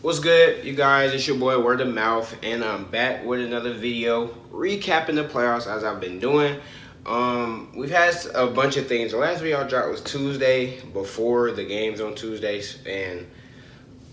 What's good, you guys? It's your boy Word of Mouth, and I'm back with another video recapping the playoffs as I've been doing. We've had a bunch of things. The last video I dropped was Tuesday before the games on Tuesdays, and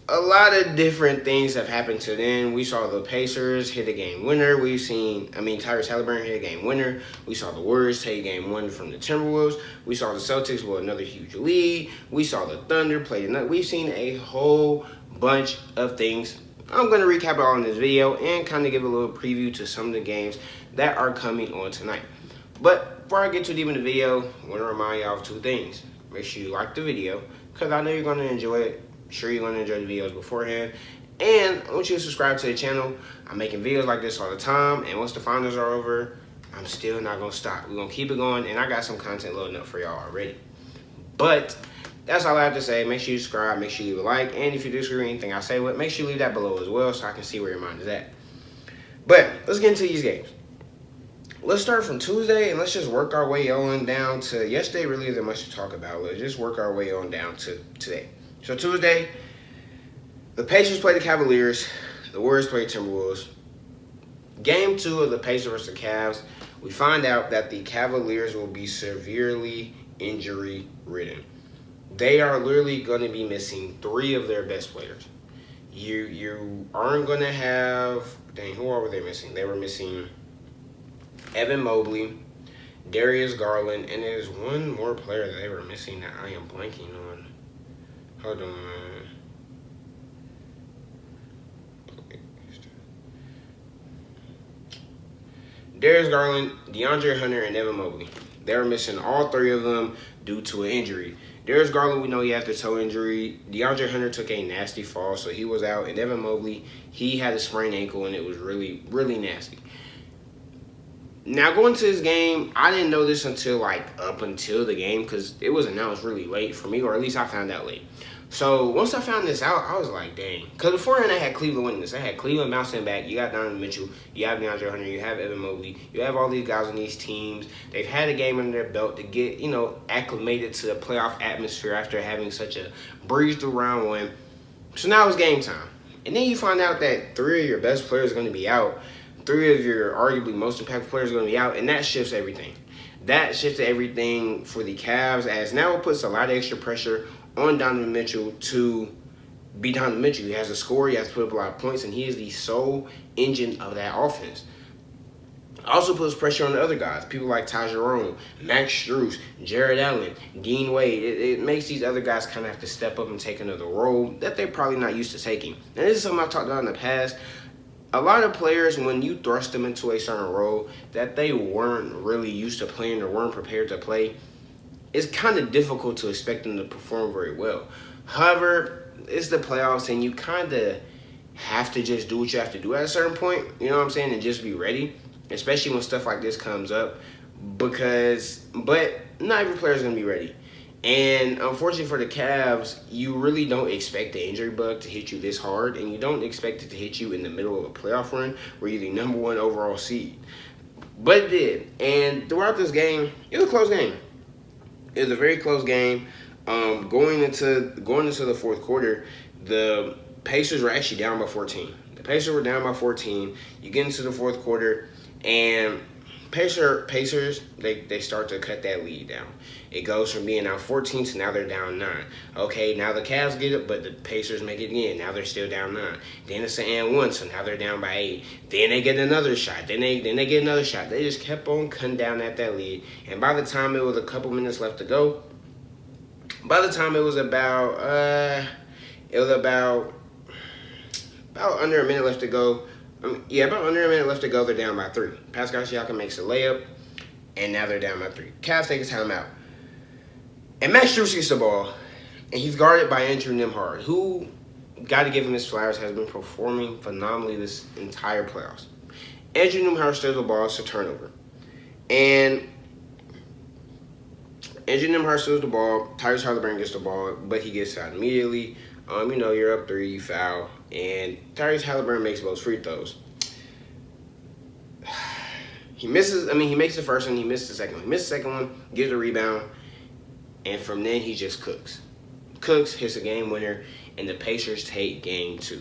a lot of different things have happened to then. We saw the Pacers hit a game winner. Tyrese Halliburton hit a game winner. We saw the Warriors take game one from the Timberwolves. We saw the Celtics with another huge lead. We saw the Thunder play another. We've seen a whole bunch of things. I'm going to recap it all in this video and kind of give a little preview to some of the games that are coming on tonight. But before I get too deep in the video, I want to remind y'all of two things. Make sure you like the video because I know you're going to enjoy it. Sure, you're going to enjoy the videos beforehand. And I want you to subscribe to the channel. I'm making videos like this all the time. And once the finals are over, I'm still not going to stop. We're going to keep it going. And I got some content loading up for y'all already. But that's all I have to say. Make sure you subscribe. Make sure you leave a like. And if you disagree with anything I say, make sure you leave that below as well so I can see where your mind is at. But let's get into these games. Let's start from Tuesday and let's just work our way on down to yesterday. Really isn't much to talk about. Let's just work our way on down to today. So Tuesday, the Pacers played the Cavaliers. The Warriors played Timberwolves. Game 2 of the Pacers versus the Cavs, we find out that the Cavaliers will be severely injury-ridden. They are literally going to be missing 3 of their best players. You aren't going to have... Dang, who were they missing? They were missing Evan Mobley, Darius Garland, and there's one more player that they were missing that I am blanking on. Hold on. Darius Garland, DeAndre Hunter, and Evan Mobley. They were missing all 3 of them due to an injury. Darius Garland, we know he had the toe injury. DeAndre Hunter took a nasty fall, so he was out. And Evan Mobley, he had a sprained ankle, and it was really, really nasty. Now, going to this game, I didn't know this until, up until the game because it was announced really late for me, or at least I found out late. So, once I found this out, I was like, dang. Because beforehand, I had Cleveland winning this. I had Cleveland bouncing back. You got Donovan Mitchell. You have DeAndre Hunter. You have Evan Mobley. You have all these guys on these teams. They've had a game under their belt to get, acclimated to the playoff atmosphere after having such a breeze through round 1. So, now it's game time. And then you find out that 3 of your best players are going to be out. 3 of your arguably most impactful players are going to be out, and that shifts everything. That shifts everything for the Cavs, as now it puts a lot of extra pressure on Donovan Mitchell to be Donovan Mitchell. He has to score, he has to put up a lot of points, and he is the sole engine of that offense. Also puts pressure on the other guys, people like Ty Jerome, Max Strus, Jared Allen, Dean Wade. It makes these other guys kind of have to step up and take another role that they're probably not used to taking. And this is something I've talked about in the past. A lot of players, when you thrust them into a certain role that they weren't really used to playing or weren't prepared to play, it's kind of difficult to expect them to perform very well. However, it's the playoffs, and you kind of have to just do what you have to do at a certain point, you know what I'm saying, and just be ready, especially when stuff like this comes up, but not every player is going to be ready. And unfortunately for the Cavs, you really don't expect the injury bug to hit you this hard, and you don't expect it to hit you in the middle of a playoff run where you're the number 1 overall seed. But it did. And throughout this game, it was a close game. It was a very close game. Going into the fourth quarter, the Pacers were actually down by 14. The Pacers were down by 14. You get into the fourth quarter, and Pacers, they start to cut that lead down. It goes from being down 14 to now they're down 9. Okay, now the Cavs get it, but the Pacers make it again. Now they're still down 9. Then it's an and 1, so now they're down by 8. Then they get another shot. Then they get another shot. They just kept on cutting down at that lead. And by the time it was a couple minutes left to go, by the time it was about under a minute left to go. About under a minute left to go, they're down by 3. Pascal Siakam makes a layup, and now they're down by 3. Cavs take a timeout. And Max Strus gets the ball, and he's guarded by Andrew Nembhard, who, got to give him his flowers, has been performing phenomenally this entire playoffs. Andrew Nembhard steals the ball, it's a turnover. And Andrew Nembhard steals the ball, Tyrese Halliburton gets the ball, but he gets out immediately. You're up 3, you foul, and Tyrese Halliburton makes both free throws. He makes the first one, he missed the second one. He missed the second one, gets a rebound, and from then he just cooks. Hits a game winner, and the Pacers take game 2.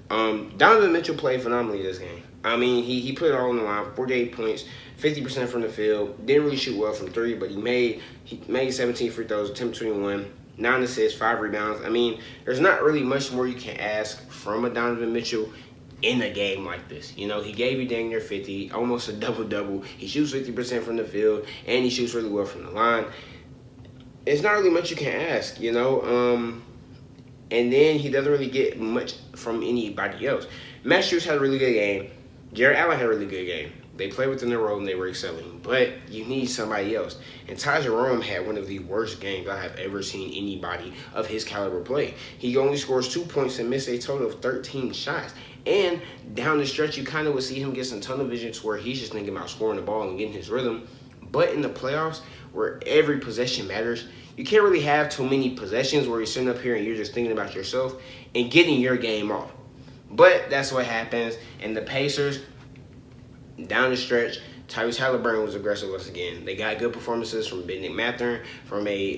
Donovan Mitchell played phenomenally this game. I mean, he put it all on the line. 48 points, 50% from the field. Didn't really shoot well from three, but he made 17 free throws, attempt 21, 9 assists, 5 rebounds. I mean, there's not really much more you can ask from a Donovan Mitchell in a game like this. You know, he gave you dang near 50, almost a double-double. He shoots 50% from the field, and he shoots really well from the line. It's not really much you can ask, you know. And then he doesn't really get much from anybody else. Matt Strus had a really good game. Jared Allen had a really good game. They played within their role and they were excelling. But you need somebody else. And Ty Jerome had one of the worst games I have ever seen anybody of his caliber play. He only scores 2 points and missed a total of 13 shots. And down the stretch, you kind of would see him get some tunnel vision to where he's just thinking about scoring the ball and getting his rhythm. But in the playoffs, where every possession matters, you can't really have too many possessions where you're sitting up here and you're just thinking about yourself and getting your game off. But that's what happens. And the Pacers, down the stretch, Tyrese Halliburton was aggressive once again. They got good performances from Bennedict Mathurin, from a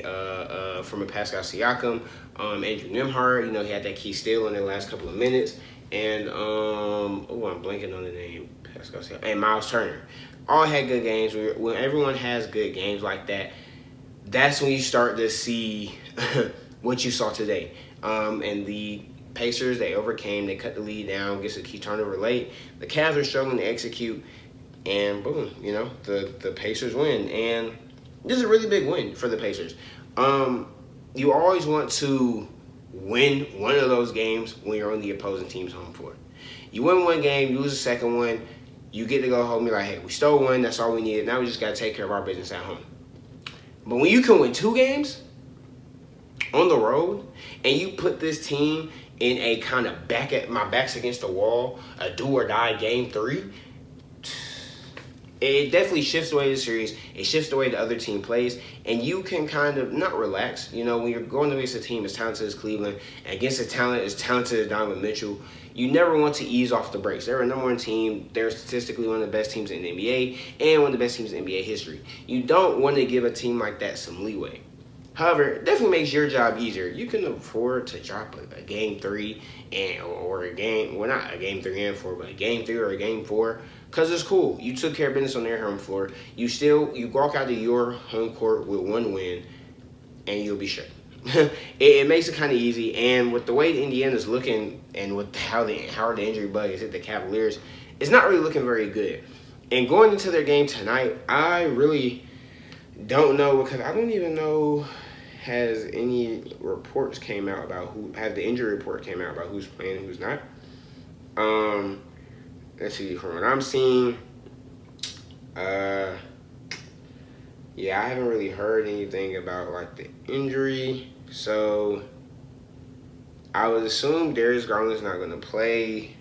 Pascal Siakam, Andrew Nembhard. You know, he had that key steal in the last couple of minutes. And, I'm blanking on the name. Pascal Siakam. And Miles Turner. All had good games. When everyone has good games like that, that's when you start to see what you saw today. And the Pacers, they overcame. They cut the lead down, gets a key turnover late. The Cavs are struggling to execute. And boom, you know, the Pacers win. And this is a really big win for the Pacers. You always want to win one of those games when you're on the opposing team's home floor. You win one game, you lose the second one, you get to go home and be like, hey, we stole one, that's all we needed. Now we just got to take care of our business at home. But when you can win 2 games on the road and you put this team in a kind of my back's against the wall, a do or die game 3, it definitely shifts the way the series. It shifts the way the other team plays. And you can kind of not relax. You know, when you're going against a team as talented as Cleveland, and against a talent as talented as Donovan Mitchell, you never want to ease off the brakes. They're a number 1 team. They're statistically one of the best teams in the NBA and one of the best teams in NBA history. You don't want to give a team like that some leeway. However, it definitely makes your job easier. You can afford to drop a game 3 or a game, well, not a game 3 and 4, but a game 3 or a game 4. Because it's cool. You took care of business on their home floor. You walk out to your home court with 1 win, and you'll be straight. it makes it kind of easy. And with the way Indiana's looking and with how the injury bug has hit the Cavaliers, it's not really looking very good. And going into their game tonight, I really don't know, because I don't even know has any reports came out about has the injury report came out about who's playing and who's not. Let's see, from what I'm seeing, yeah, I haven't really heard anything about, like, the injury. So I would assume Darius Garland's not going to play.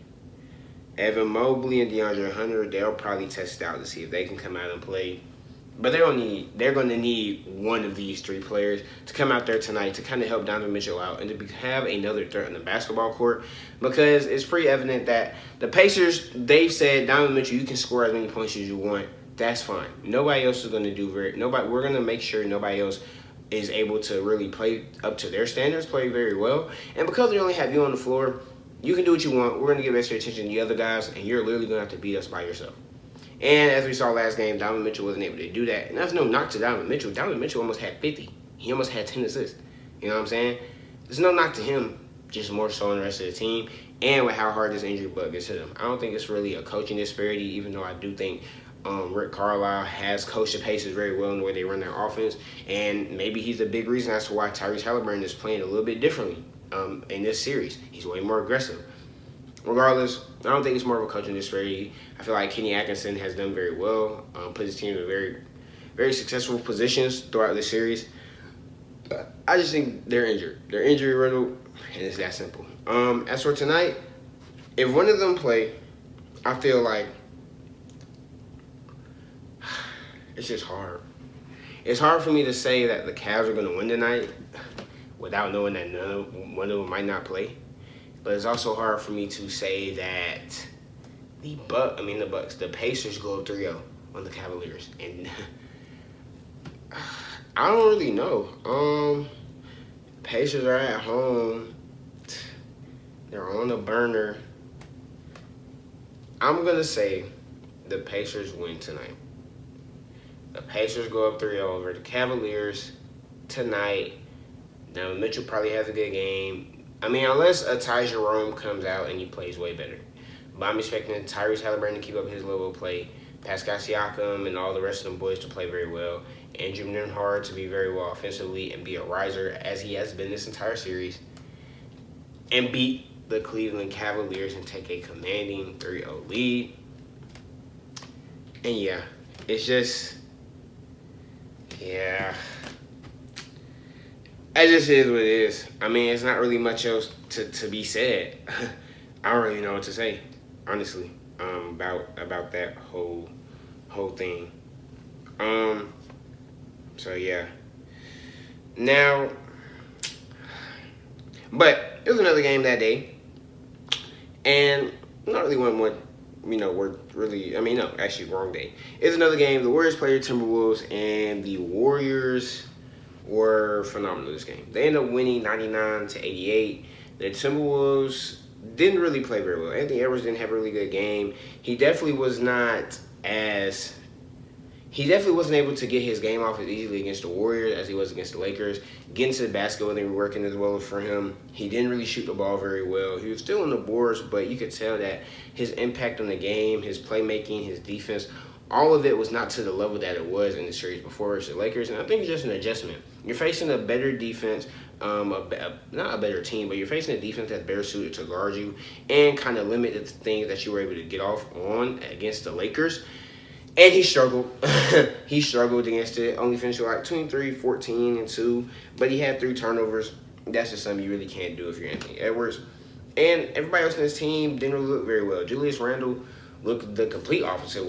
Evan Mobley and DeAndre Hunter, they'll probably test it out to see if they can come out and play. But they're going to need one of these 3 players to come out there tonight to kind of help Donovan Mitchell out and to have another threat on the basketball court, because it's pretty evident that the Pacers, they've said, Donovan Mitchell, you can score as many points as you want. That's fine. Nobody else is going to do we're going to make sure nobody else is able to really play up to their standards, play very well. And because we only have you on the floor, you can do what you want. We're going to give extra attention to the other guys, and you're literally going to have to beat us by yourself. And as we saw last game, Donovan Mitchell wasn't able to do that. And that's no knock to Donovan Mitchell. Donovan Mitchell almost had 50. He almost had 10 assists. You know what I'm saying? There's no knock to him, just more so on the rest of the team. And with how hard this injury bug is hit him. I don't think it's really a coaching disparity, even though I do think Rick Carlisle has coached the Pacers very well in the way they run their offense. And maybe he's a big reason as to why Tyrese Halliburton is playing a little bit differently in this series. He's way more aggressive. Regardless, I don't think it's more of a coaching disparity. I feel like Kenny Atkinson has done very well, put his team in very, very successful positions throughout the series. But I just think they're injured. They're injury riddled, and it's that simple. As for tonight, if one of them play, I feel like it's just hard. It's hard for me to say that the Cavs are going to win tonight without knowing that one of them might not play. But it's also hard for me to say that the Pacers go 3-0 on the Cavaliers. And I don't really know. Pacers are at home. They're on the burner. I'm gonna say the Pacers win tonight. The Pacers go up 3-0 over the Cavaliers tonight. Now Mitchell probably has a good game. I mean, unless a Ty Jerome comes out and he plays way better. But I'm expecting Tyrese Halliburton to keep up his level of play, Pascal Siakam and all the rest of them boys to play very well, Andrew Nembhard to be very well offensively and be a riser as he has been this entire series, and beat the Cleveland Cavaliers and take a commanding 3-0 lead. And yeah, it's just, yeah, it just is what it is. I mean, it's not really much else to be said. I don't really know what to say, honestly, about that whole thing. So yeah. Now, but it was another game that day, and not really one more. We're really. I mean, no, actually, wrong day. It's another game. The Warriors played the Timberwolves, and the Warriors were phenomenal this game. They ended up winning 99-88. The Timberwolves didn't really play very well. Anthony Edwards didn't have a really good game. He definitely wasn't able to get his game off as easily against the Warriors as he was against the Lakers. Getting to the basket wasn't working as well for him. He didn't really shoot the ball very well. He was still on the boards, but you could tell that his impact on the game, his playmaking, his defense, all of it was not to the level that it was in the series before versus the Lakers. And I think it's just an adjustment. You're facing a better defense, not a better team, but you're facing a defense that's better suited to guard you and kind of limit the things that you were able to get off on against the Lakers. And he struggled. He struggled against it. Only finished with like 23, 14, and 2. But he had 3 turnovers. That's just something you really can't do if you're Anthony Edwards. And everybody else in his team didn't really look very well. Julius Randle looked the complete opposite of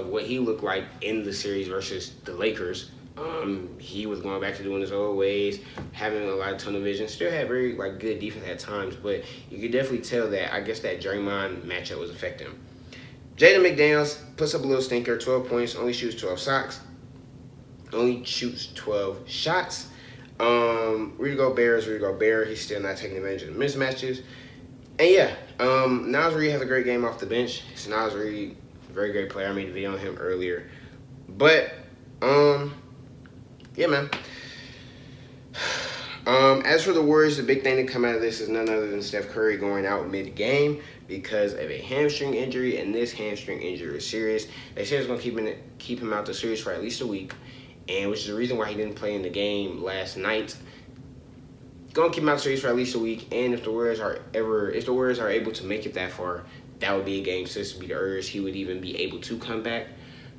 what he looked like in the series versus the Lakers. He was going back to doing his old ways, having a lot of tunnel vision. Still had very good defense at times, but you could definitely tell that I guess that Draymond matchup was affecting him. Jaden McDaniels puts up a little stinker, 12 points, only shoots 12 shots. Rudy Gobert, he's still not taking advantage of the mismatches. And yeah, Naz Reid has a great game off the bench. It's Naz Reid, very great player. I made a video on him earlier. But, yeah, man. As for the Warriors, the big thing to come out of this is none other than Steph Curry going out mid-game because of a hamstring injury, and this hamstring injury is serious. They say it's going to keep him out the series for at least a week, and which is the reason why he didn't play in the game last night. Going to keep him out the series for at least a week, and if the Warriors are able to make it that far, that would be a game 6 to be the earliest he would even be able to come back.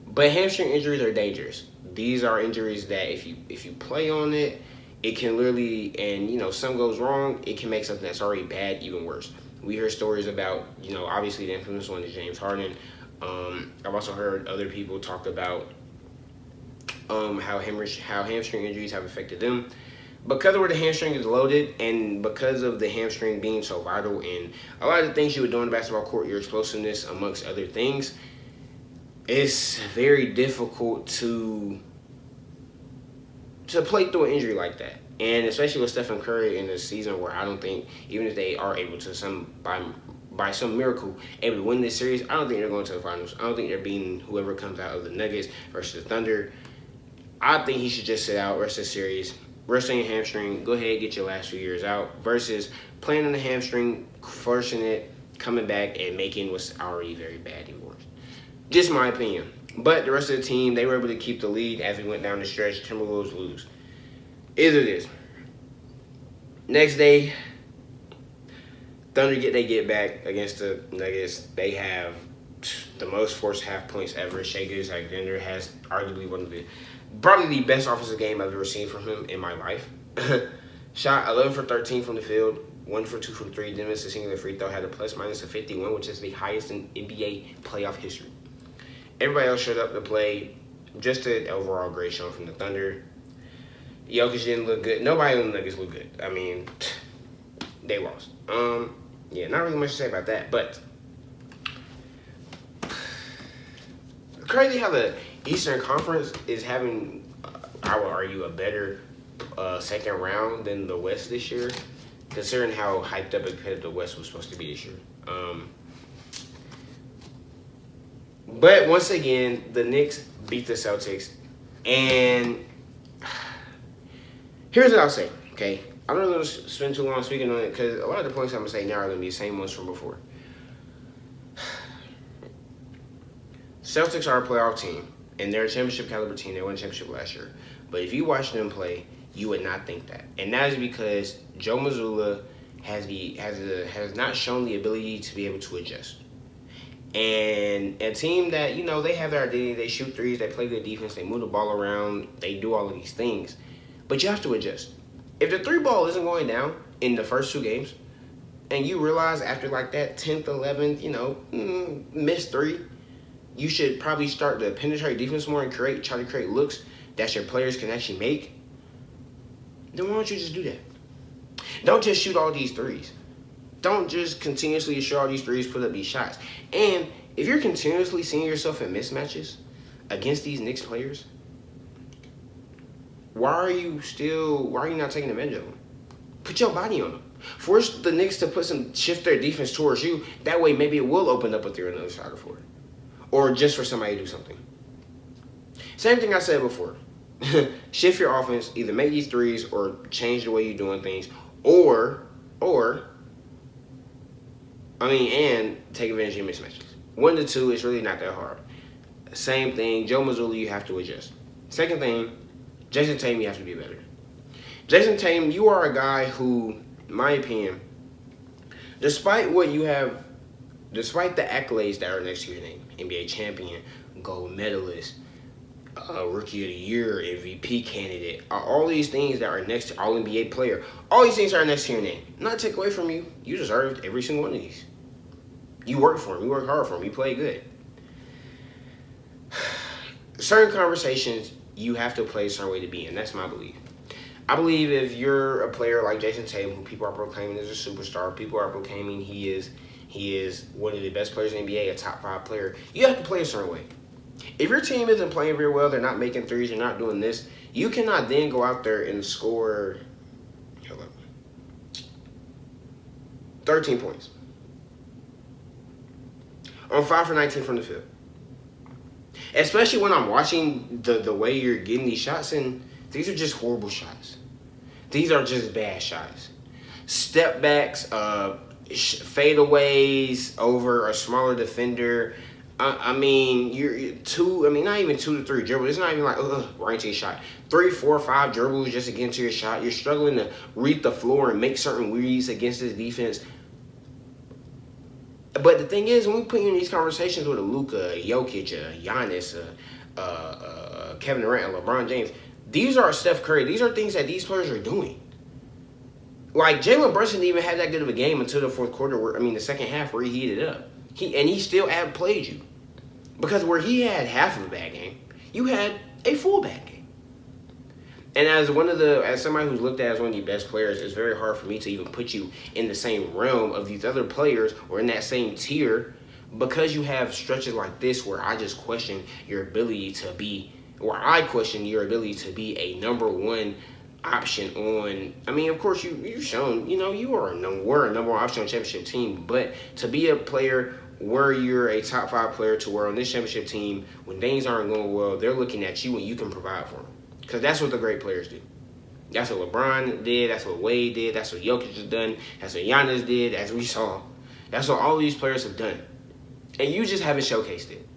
But hamstring injuries are dangerous. These are injuries that if you play on it, it can literally, and something goes wrong, it can make something that's already bad even worse. We hear stories about, obviously the infamous one is James Harden. I've also heard other people talk about how hamstring injuries have affected them. Because of where the hamstring is loaded and because of the hamstring being so vital in a lot of the things you would do on the basketball court, your explosiveness amongst other things, it's very difficult to play through an injury like that. And especially with Stephen Curry in a season where I don't think, even if they are able to by some miracle able to win this series, I don't think they're going to the finals. I don't think they're beating whoever comes out of the Nuggets versus the Thunder. I think he should just sit out, rest the series, rest on your hamstring, go ahead, get your last few years out, versus playing on the hamstring, forcing it, coming back, and making what's already very bad even worse. Just my opinion. But the rest of the team, they were able to keep the lead as we went down the stretch. Timberwolves lose. Is it is. Next day, Thunder get back against the Nuggets. They have the most forced half points ever. Shai Gilgeous-Alexander has arguably probably the best offensive game I've ever seen from him in my life. Shot 11 for 13 from the field, 1 for 2 from 3, didn't miss a single free throw, had a plus-minus of 51, which is the highest in NBA playoff history. Everybody else showed up to play. Just an overall great show from the Thunder. Jokic didn't look good. Nobody on the Nuggets looked good. I mean, they lost. Yeah, not really much to say about that. But crazy how the Eastern Conference is having, I would argue, a better second round than the West this year, considering how hyped up and competitive the West was supposed to be this year. But once again, the Knicks beat the Celtics. And here's what I'll say, okay? I'm not going to spend too long speaking on it because a lot of the points I'm going to say now are going to be the same ones from before. Celtics are a playoff team, and they're a championship caliber team. They won a championship last year. But if you watch them play, you would not think that. And that is because Joe Mazzulla has not shown the ability to be able to adjust. And a team that, you know, they have their identity. They shoot threes. They play good defense. They move the ball around. They do all of these things. But you have to adjust. If the three ball isn't going down in the first two games, and you realize after like that 10th, 11th, you know, missed three, you should probably start to penetrate defense more and try to create looks that your players can actually make. Then why don't you just do that? Don't just shoot all these threes. Don't just continuously shoot all these threes, put up these shots. And if you're continuously seeing yourself in mismatches against these Knicks players, why are you not taking advantage of them? Put your body on them. Force the Knicks to shift their defense towards you. That way maybe it will open up a three on the other side for it. Or just for somebody to do something. Same thing I said before. Shift your offense, either make these threes or change the way you're doing things, and take advantage of your mismatches. 1 to 2 is really not that hard. Same thing, Joe Mazzulla, you have to adjust. Second thing, Jason Tatum, you have to be better. Jason Tatum, you are a guy who, in my opinion, despite the accolades that are next to your name, NBA champion, gold medalist, rookie of the year, MVP candidate, all these things that are next to all NBA player, all these things are next to your name. Not take away from you. You deserved every single one of these. You worked for them. You worked hard for them. You played good. Certain conversations you have to play a certain way to be in. That's my belief. I believe if you're a player like Jason Tatum, who people are proclaiming as a superstar, people are proclaiming he is one of the best players in the NBA, a top 5 player, you have to play a certain way. If your team isn't playing very well, they're not making threes, they're not doing this, you cannot then go out there and score 13 points on 5 for 19 from the field. Especially when I'm watching the way you're getting these shots, and these are just horrible shots. These are just bad shots. Step backs, fadeaways over a smaller defender. Not even 2 to 3 dribbles. It's not even like, right to your shot. 3, 4, 5 dribbles just to get into your shot. You're struggling to read the floor and make certain reads against this defense. But the thing is, when we put you in these conversations with a Luka, Jokic, Giannis, Kevin Durant, LeBron James, these are Steph Curry. These are things that these players are doing. Like, Jalen Brunson didn't even have that good of a game until the fourth quarter, the second half where he heated up. He still outplayed you. Because where he had half of a bad game, you had a full bad game. And as somebody who's looked at as one of the best players, it's very hard for me to even put you in the same realm of these other players or in that same tier, because you have stretches like this where I just question your ability to be, a number one option on. Of course you've shown, you were a number one option on a championship team, but to be a player where you're a top 5 player, to where on this championship team, when things aren't going well, they're looking at you and you can provide for them. Because that's what the great players do. That's what LeBron did. That's what Wade did. That's what Jokic has done. That's what Giannis did, as we saw. That's what all these players have done. And you just haven't showcased it.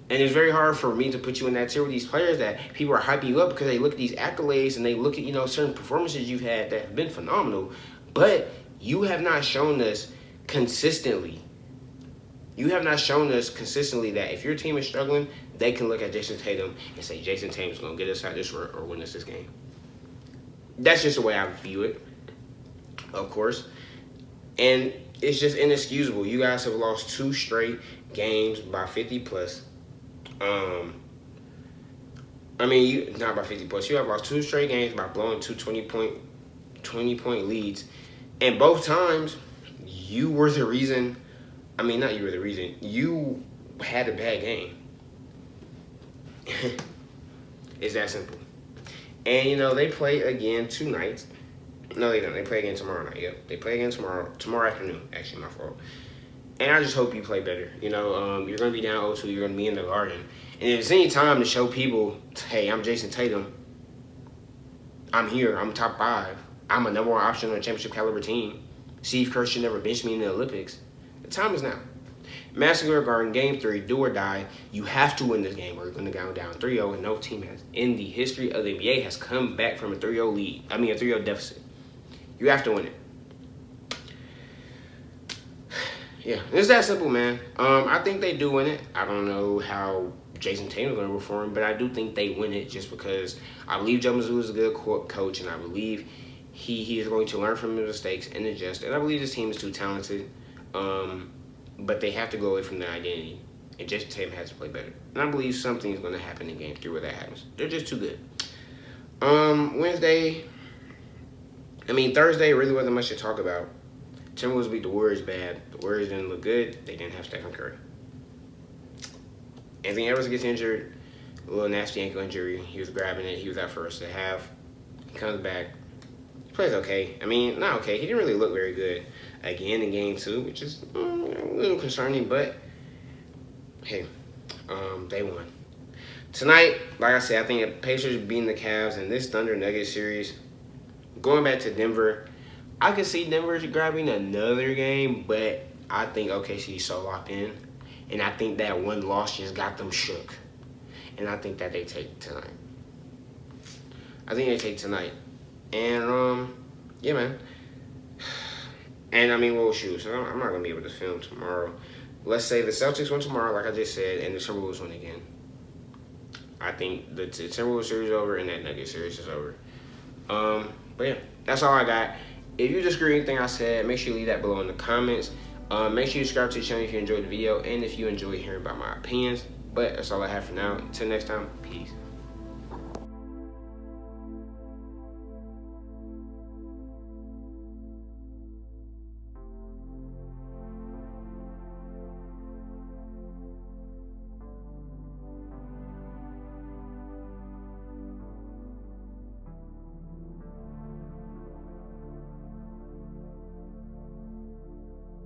And it's very hard for me to put you in that tier with these players that people are hyping you up because they look at these accolades and they look at, certain performances you've had that have been phenomenal. But you have not shown us consistently. That if your team is struggling, they can look at Jason Tatum and say, Jason Tatum's going to get us out this or win us this game. That's just the way I view it, of course. And it's just inexcusable. You guys have lost 2 straight games by 50 plus. Not by 50 plus. You have lost 2 straight games by blowing 2 20-point leads. And both times, you were the reason. Not you were the reason. You had a bad game. It's that simple. And, they play again tonight. No, they don't. They play again tomorrow night. Yep. They play again tomorrow afternoon. Actually, my fault. And I just hope you play better. You know, you're going to be down 0-2. You're going to be in the Garden. And if it's any time to show people, hey, I'm Jason Tatum. I'm here. I'm top 5. I'm a number 1 option on a championship caliber team. Steve Kerr should never bench me in the Olympics. The time is now. Madison Square Garden, Game 3, do or die. You have to win this game or you're going to go down 3-0, and no team has, in the history of the NBA, has come back from a 3-0 lead. I mean, a 3-0 deficit. You have to win it. Yeah, it's that simple, man. I think they do win it. I don't know how Jason Tatum's going to perform, but I do think they win it just because I believe Joe Mazzulla is a good coach, and I believe he is going to learn from his mistakes and adjust. And I believe this team is too talented, but they have to go away from their identity, and Jason Tatum has to play better. And I believe something is going to happen in Game 3 where that happens. They're just too good. Thursday really wasn't much to talk about. Timberwolves beat the Warriors bad. The Warriors didn't look good. They didn't have Stephen Curry. Anthony Edwards gets injured. A little nasty ankle injury. He was grabbing it. He was out for the rest of the half. He comes back. He plays okay. Not okay. He didn't really look very good again in Game 2, which is a little concerning. But, hey, they won. Tonight, like I said, I think the Pacers beating the Cavs in this Thunder Nuggets series. Going back to Denver, I could see Denver grabbing another game, but I think OKC is so locked in. And I think that one loss just got them shook. And I think that they take tonight. And, yeah, man. And, shoot. So I'm not going to be able to film tomorrow. Let's say the Celtics win tomorrow, like I just said, and the Timberwolves win again. I think the Timberwolves series is over and that Nuggets series is over. But, yeah, that's all I got. If you disagree with anything I said, make sure you leave that below in the comments. Make sure you subscribe to the channel if you enjoyed the video and if you enjoy hearing about my opinions. But that's all I have for now. Until next time, peace.